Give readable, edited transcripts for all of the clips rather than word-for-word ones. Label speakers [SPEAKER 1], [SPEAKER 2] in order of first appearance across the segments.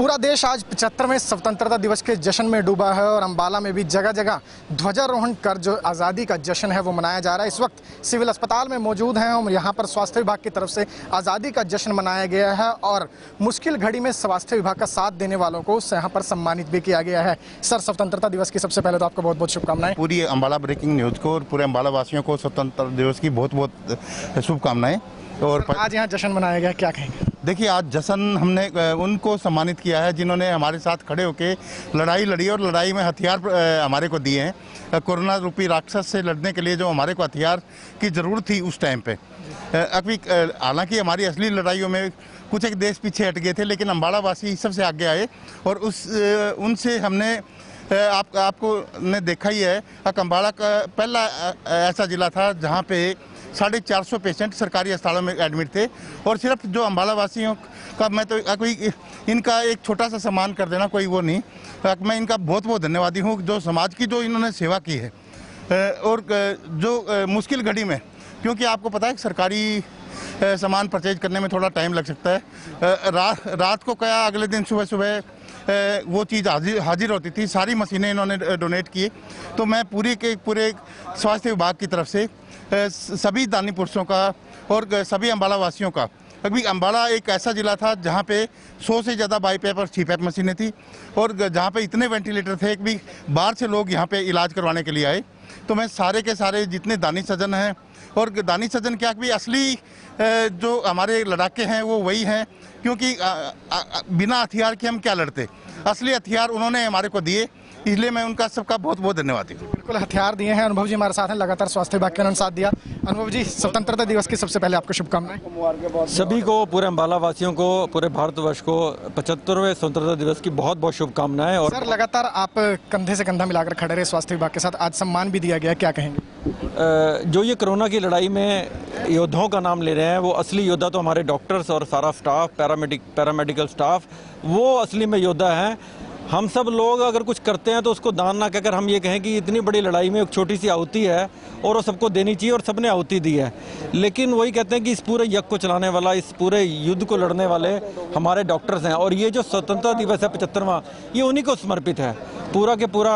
[SPEAKER 1] पूरा देश आज 75वें स्वतंत्रता दिवस के जश्न में डूबा है और अंबाला में भी जगह जगह ध्वजारोहण कर जो आज़ादी का जश्न है वो मनाया जा रहा है। इस वक्त सिविल अस्पताल में मौजूद हैं और यहाँ पर स्वास्थ्य विभाग की तरफ से आज़ादी का जश्न मनाया गया है और मुश्किल घड़ी में स्वास्थ्य विभाग का साथ देने वालों को यहाँ पर सम्मानित भी किया गया है। सर, स्वतंत्रता दिवस की सबसे पहले तो आपको बहुत बहुत शुभकामनाएं।
[SPEAKER 2] पूरी अंबाला ब्रेकिंग न्यूज़ को और पूरे अंबाला वासियों को स्वतंत्रता दिवस की बहुत बहुत शुभकामनाएं। और आज
[SPEAKER 1] यहाँ जश्न मनाया गया, क्या कहेंगे?
[SPEAKER 2] देखिए, आज जश्न हमने उनको सम्मानित किया है जिन्होंने हमारे साथ खड़े होकर लड़ाई लड़ी और लड़ाई में हथियार हमारे को दिए हैं। कोरोना रूपी राक्षस से लड़ने के लिए जो हमारे को हथियार की ज़रूरत थी उस टाइम पे, अभी हालांकि हमारी असली लड़ाइयों में कुछ एक देश पीछे हट गए थे, लेकिन अंबाला वासी सबसे आगे आए और उनसे हमने आपको ने देखा ही है। अंबाला का पहला ऐसा ज़िला था जहाँ पे 450 पेशेंट सरकारी अस्पतालों में एडमिट थे और सिर्फ जो अंबाला वासियों का मैं तो कोई इनका एक छोटा सा सम्मान कर देना कोई वो नहीं, मैं इनका बहुत बहुत धन्यवादी हूँ जो समाज की जो इन्होंने सेवा की है। और जो मुश्किल घड़ी में, क्योंकि आपको पता है सरकारी सामान परचेज करने में थोड़ा टाइम लग सकता है, रात को क्या अगले दिन सुबह सुबह वो चीज़ हाजिर होती थी। सारी मशीनें इन्होंने डोनेट की, तो मैं पूरे स्वास्थ्य विभाग की तरफ से सभी दानी पुरुषों का और सभी अंबाला वासियों का। अभी अंबाला एक ऐसा ज़िला था जहाँ पे 100 से ज़्यादा बाईपैप और सीपैप मशीनें थी और जहाँ पे इतने वेंटिलेटर थे कि भी बाहर से लोग यहाँ पे इलाज करवाने के लिए आए। तो मैं सारे के सारे जितने दानी सज्जन हैं, और दानी सज्जन क्या कि असली जो हमारे लड़ाके हैं वो वही हैं, क्योंकि बिना हथियार के हम क्या लड़ते, असली हथियार उन्होंने हमारे को दिए, इसलिए मैं उनका सबका बहुत बहुत धन्यवादी हूँ।
[SPEAKER 1] बिल्कुल, हथियार दिए हैं। अनुभव जी हमारे साथ हैं, लगातार स्वास्थ्य विभाग के उन्होंने साथ दिया। अनुभव जी, स्वतंत्रता दिवस की सबसे पहले आपको शुभकामनाएं।
[SPEAKER 3] सभी को, पूरे अंबाला वासियों को, पूरे भारतवर्ष को 75वें स्वतंत्रता दिवस की बहुत बहुत शुभकामनाएं। और
[SPEAKER 1] सर, लगातार आप कंधे से कंधा मिलाकर खड़े रहे स्वास्थ्य विभाग के साथ, आज सम्मान भी दिया गया, क्या कहेंगे?
[SPEAKER 3] जो ये कोरोना की लड़ाई में योद्धाओं का नाम ले रहे हैं, वो असली योद्धा तो हमारे डॉक्टर्स और सारा स्टाफ, पैरामेडिकल स्टाफ, वो असली में योद्धा हैं। हम सब लोग अगर कुछ करते हैं तो उसको दान ना कहकर हम ये कहें कि इतनी बड़ी लड़ाई में एक छोटी सी आहुति है और वो सबको देनी चाहिए, और सबने आहुति दी है। लेकिन वही कहते हैं कि इस पूरे यज्ञ को चलाने वाला, इस पूरे युद्ध को लड़ने वाले हमारे डॉक्टर्स हैं, और ये जो स्वतंत्रता दिवस है 75वां, ये उन्हीं को समर्पित है। पूरा के पूरा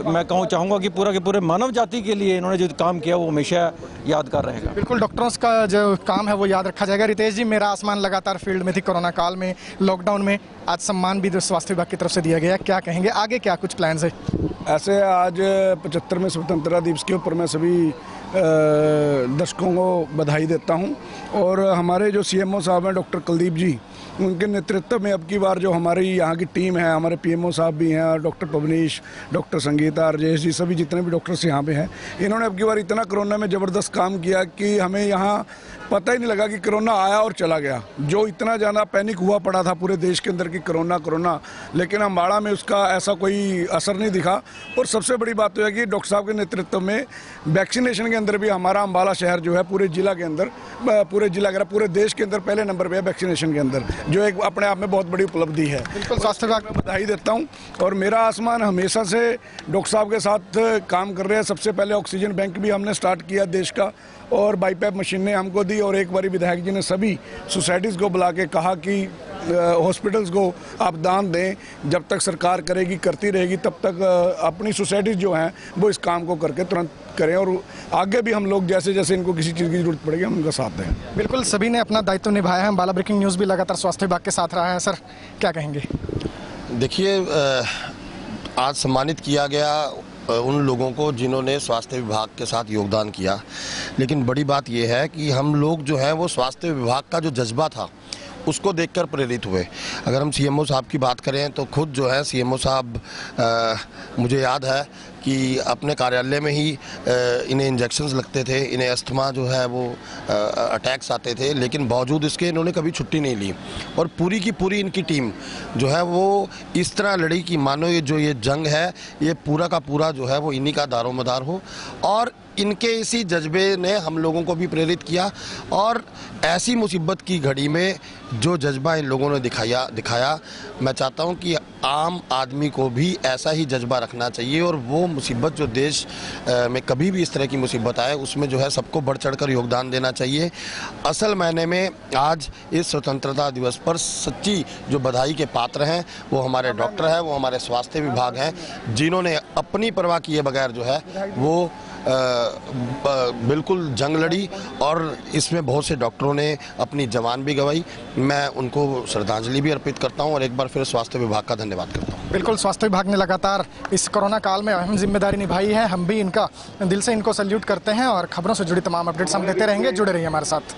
[SPEAKER 3] मैं चाहूँगा कि पूरा के पूरे मानव जाति के लिए इन्होंने जो काम किया वो हमेशा यादगार रहेगा।
[SPEAKER 1] बिल्कुल, डॉक्टरों का जो काम है वो याद रखा जाएगा। रितेश जी, मेरा आसमान लगातार फील्ड में थी कोरोना काल में, लॉकडाउन में, आज सम्मान भी स्वास्थ्य विभाग की तरफ से दिया गया, क्या कहेंगे? आगे क्या कुछ प्लान्स है?
[SPEAKER 4] ऐसे आज 75वें स्वतंत्रता दिवस के ऊपर मैं सभी दर्शकों को बधाई देता हूं, और हमारे जो सीएमओ साहब हैं डॉक्टर कुलदीप जी, उनके नेतृत्व में अब की बार जो हमारी यहाँ की टीम है, हमारे पीएमओ साहब भी हैं, डॉक्टर पवनीश, डॉक्टर संगीता, राजेश जी, सभी जितने भी डॉक्टर्स यहाँ पे हैं, इन्होंने अब की बार इतना कोरोना में ज़बरदस्त काम किया कि हमें यहाँ पता ही नहीं लगा कि कोरोना आया और चला गया। जो इतना ज़्यादा पैनिक हुआ पड़ा था पूरे देश के अंदर कि कोरोना, लेकिन अंबाला में उसका ऐसा कोई असर नहीं दिखा। और सबसे बड़ी बात तो है कि डॉक्टर साहब के नेतृत्व में वैक्सीनेशन के अंदर भी हमारा अंबाला शहर जो है पूरे जिला के अंदर, पूरे देश के अंदर पहले नंबर पे है वैक्सीनेशन के अंदर, जो एक अपने आप में बहुत बड़ी उपलब्धि है।
[SPEAKER 1] बिल्कुल, स्वास्थ्य विभाग
[SPEAKER 4] में बधाई देता हूँ। और मेरा आसमान हमेशा से डॉक्टर साहब के साथ काम कर रहे हैं। सबसे पहले ऑक्सीजन बैंक भी हमने स्टार्ट किया देश का, और बाईपैप मशीनें हमको दी, और एक बारी विधायक जी ने सभी सोसाइटीज़ को बुला के कहा कि हॉस्पिटल्स को आप दान दें, जब तक सरकार करेगी, करती रहेगी, तब तक अपनी सोसाइटीज़ जो हैं वो इस काम को करके तुरंत करें, और आगे भी हम लोग जैसे जैसे इनको किसी चीज़ की जरूरत पड़ेगी हम उनका साथ दें।
[SPEAKER 1] बिल्कुल, सभी ने अपना दायित्व निभाया है। अंबाला ब्रेकिंग न्यूज़ भी लगातार स्वास्थ्य विभाग के साथ रहा है। सर, क्या कहेंगे?
[SPEAKER 5] देखिए, आज सम्मानित किया गया उन लोगों को जिन्होंने स्वास्थ्य विभाग के साथ योगदान किया, लेकिन बड़ी बात यह है कि हम लोग जो हैं वो स्वास्थ्य विभाग का जो जज्बा था उसको देखकर प्रेरित हुए। अगर हम सीएमओ साहब की बात करें तो खुद जो है सीएमओ साहब, मुझे याद है कि अपने कार्यालय में ही इन्हें इंजेक्शंस लगते थे, इन्हें अस्थमा जो है वो अटैक्स आते थे, लेकिन बावजूद इसके इन्होंने कभी छुट्टी नहीं ली, और पूरी की पूरी इनकी टीम जो है वो इस तरह लड़ी कि मानो ये जो ये जंग है ये पूरा का पूरा जो है वो इन्हीं का दारोमदार हो। और इनके इसी जज्बे ने हम लोगों को भी प्रेरित किया और ऐसी मुसीबत की घड़ी में जो जज्बा इन लोगों ने दिखाया मैं चाहता हूं कि आम आदमी को भी ऐसा ही जज्बा रखना चाहिए और वो मुसीबत जो देश में कभी भी इस तरह की मुसीबत आए उसमें जो है सबको बढ़ चढ़कर योगदान देना चाहिए। असल मायने में आज इस स्वतंत्रता दिवस पर सच्ची जो बधाई के पात्र हैं वो हमारे डॉक्टर हैं, वो हमारे स्वास्थ्य विभाग हैं, जिन्होंने अपनी परवाह किए बगैर जो है वो बिल्कुल जंग लड़ी और इसमें बहुत से डॉक्टरों ने अपनी जान भी गंवाई। मैं उनको श्रद्धांजलि भी अर्पित करता हूं और एक बार फिर स्वास्थ्य विभाग का धन्यवाद करता हूं।
[SPEAKER 1] बिल्कुल, स्वास्थ्य विभाग ने लगातार इस कोरोना काल में अहम जिम्मेदारी निभाई है। हम भी इनका दिल से इनको सैल्यूट करते हैं और खबरों से जुड़ी तमाम अपडेट्स हम देते रहेंगे। जुड़े रहिए हमारे साथ।